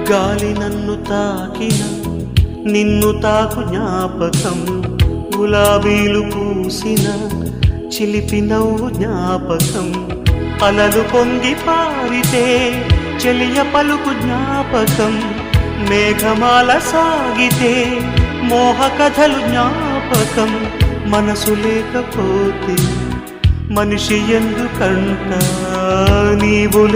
గాలి నన్ను తాకిన నిన్ను తాకు జ్ఞాపకం, గులాబీలు పూసిన చిలిపి నవ్వు జ్ఞాపకం, అలలు పొంగి పారితే చెలియ పలుకు జ్ఞాపకం, మేఘమాల సాగితే మోహ కథలు జ్ఞాపకం. మనసు లేకపోతే మనిషి ఎందుకంట, నీవులే